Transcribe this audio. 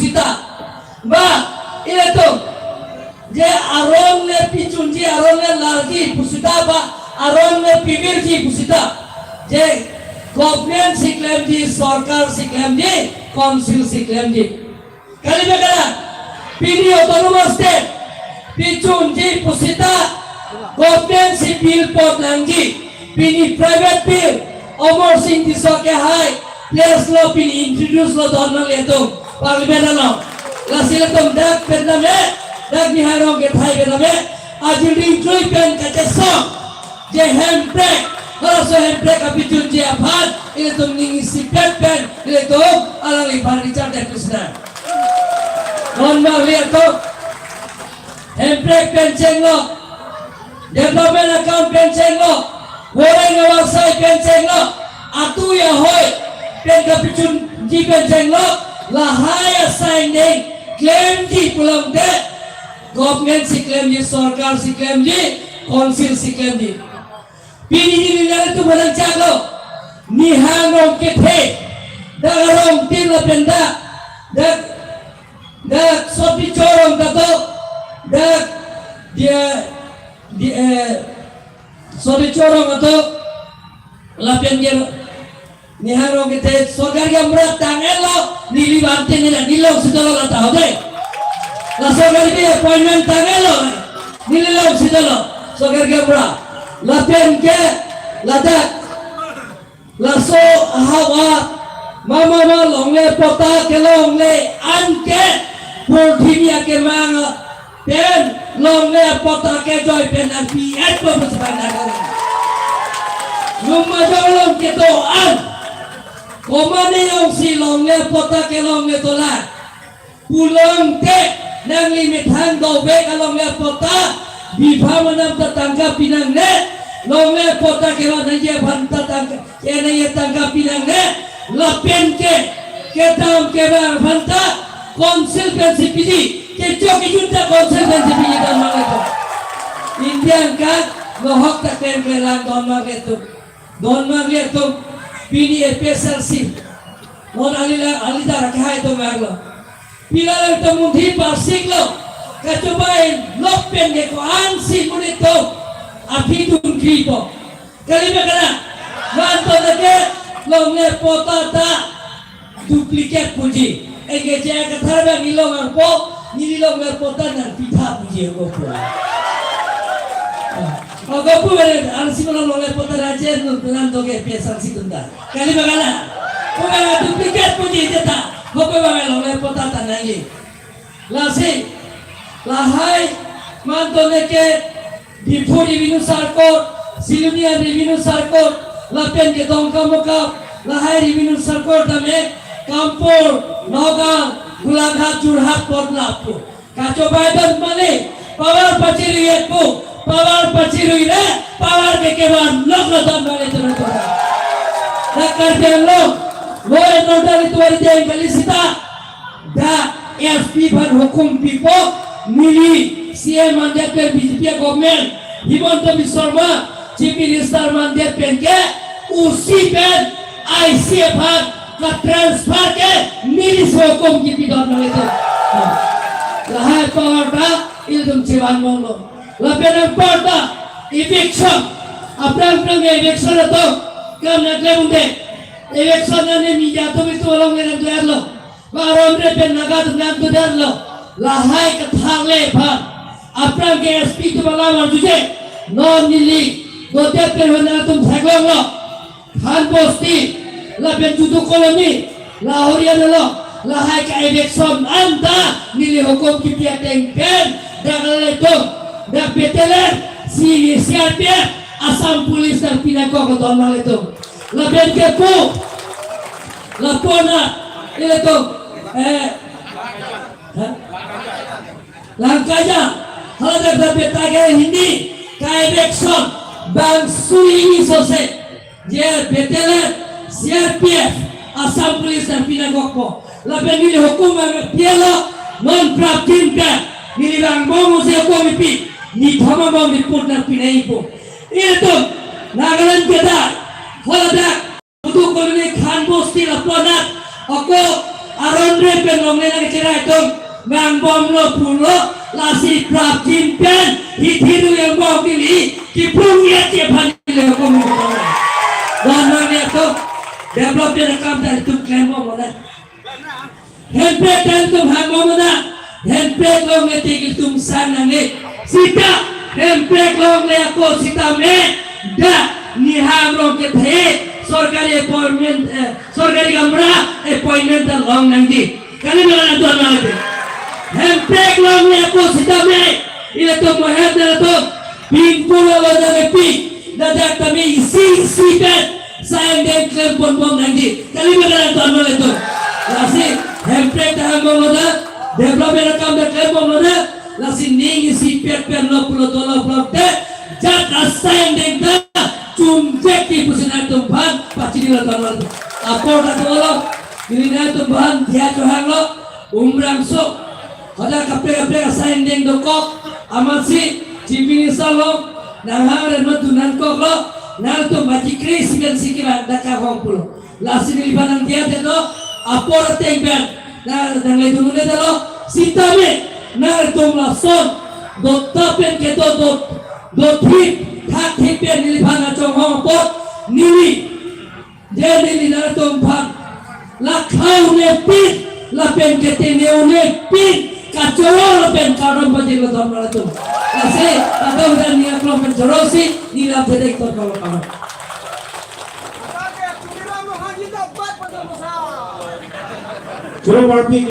pusita ba ile to je arong le pichunji arong le largi pusita ba arong le pibirji pusita je government siklem ji sarkar siklem ji council siklem ji kali begala pini autonomous state pichunji pusita government civil pot langji pini private bill Omor Singh disoke hai place lo pini introduce lo donal itu parliament lo la silatum dak pename dak biharong ke thai pename ajuli joy pen kaceso je handbrake kalau so handbrake api junji apaan ile tum ningi sipet pen ile tum alang libar richard dan krishna non lihat tuh handbrake pen ceng lo development account pen ceng lo goreng awasai pen ceng lo atu ya hoi pen kapicun ji pen ceng lo lahai assigning claim ji pulang de government si claim ji sarkar si claim ji council si claim ji pini ji nilai tu barang calo nihanong kethe darong tin la penda dak sopi corong tato dak dia sopi corong atau lapian dia nihanong kethe sogar yang berat tangan lo nili bante nila nilong sudah lo tahu deh la sogar dia appointment tangan lo nilong sudah lo sogar yang berat lapian ke ladak laso hawa mama longle pota ke longle anke purthimia ke manga pen longle pota ke joy pen api et po sepanda kare lumma jolong ke to an komane yong si longle pota ke longle tola pulang te nang limit hang do be ka longle pota bifa manam tetangga pinang ne longle pota ke wa naje ban tetangga ke ne tetangga pinang ne lapen ke tam ke ba banta council principiji ke joki junta council principiji dan mangito indian ka lohok tak tempelan don mangito pini SRC mon alida rakha itu maglo pilala itu mundhi parsik lo kacobain lopen ke ko ansi munito api dun kripo kali begala manto deke longle pota ta duplicate puji ege je kathar ba nilong arpo nilong pota na pitha puji ko po agopu bere ansi mono longle pota raje no plan doge pesan situnda kali bagala ko ba duplicate puji jeta hope ba longle pota ta nangi lasi lahai manto deke dipu revenue sarkor silunia revenue sarkor lapen ke dongka moka lahai revenue sarkor dame kampur nogang gulaghat jurhat podlapur kaco baidan male power pachiru ekku power pachiru ire power ke keban lokatan male terus nakar jelo lo enodar itu ari jeng kalisita da FP ban hukum pipo mili CM mandat pe BJP government Himanta Biswa Sarma Chief Minister mandat pen ke usi pen ICF का ट्रांसफर के मिली सोकों की पिटान में तो लहाय पावर का इल्दम चिवान मोलो लपेन पड़ता इविक्शन अपना इविक्शन तो कम नकले मुंडे इविक्शन ने मीडिया तो भी तो लोग ने तो यार लो बारों ने पे नगाद ने तो यार लो लहाय का थाले भाग अपना के एसपी तो बला मार तुझे नॉन नीली गोते पे होना तुम भागो लो खान पोस्टी lapen judu koloni lahoria nelo lahai ka election anda nili hukum kipia tengpen dagal itu dak beteler si siapia asam polis dan pinako ke donal itu lapen kepu lapona itu langkahnya halada betage hindi ka election bang sui sose je beteler CRPF asam polis dan pinagokpo lapen nili hukum pielo non praptin pe nili bang bomo se komipi ni thama bom report na pinai po itu nagalan kita halada butuh koloni khan bosti laponat ako aron repen long le nang cerai tong ngang bom lo pulo lasi prap kimpen hitiru yang bom dili kipung ya tiap le ko mo dan nang to develop dia rekam dari tu klaim mo na handbrake dan tu hang mo na handbrake long le tigil tum san nang le sita handbrake long le ko sita me da ni ham long ke the सरकारी अपॉइंटमेंट सरकारी कमरा appointment the long नंगी कल मेरा तो ना है हम पेक लॉन्ग में आपको सीधा में ये तो महत्व तो पिंक पूरा वाला में पिंक दादा कभी इसी पे साइन डेट क्लेम पॉन नंगी कल मेरा तो ना है तो लासी हम पेक हम बोला डेवलपमेंट काम द क्लेम बोला लासी नहीं इसी पे लो पुलो तो लो पुलो ते जब साइन डेट Cumcek di pusinan Tuhan pasti di latar apa kata lo ini Tuhan dia Tuhan lo umrang sok ada kape sain deng dokok amat si cipini salo nahang dan matunan kok lo nang tu baci kris dengan sikiran daka hong pulo lasi di libanan dia itu apa tengben nah dan itu mulai lo sitame nang tu lason dot tapen keto dot hip thak hipen nilipana chong hong pot nili je nili na tong phang la khau ne pin la pen kete ne une pin ka choro la pen karam baje lo dom la tum ase atau dan ni aklo pen jorosi ni la bedek to kalau kamu Coba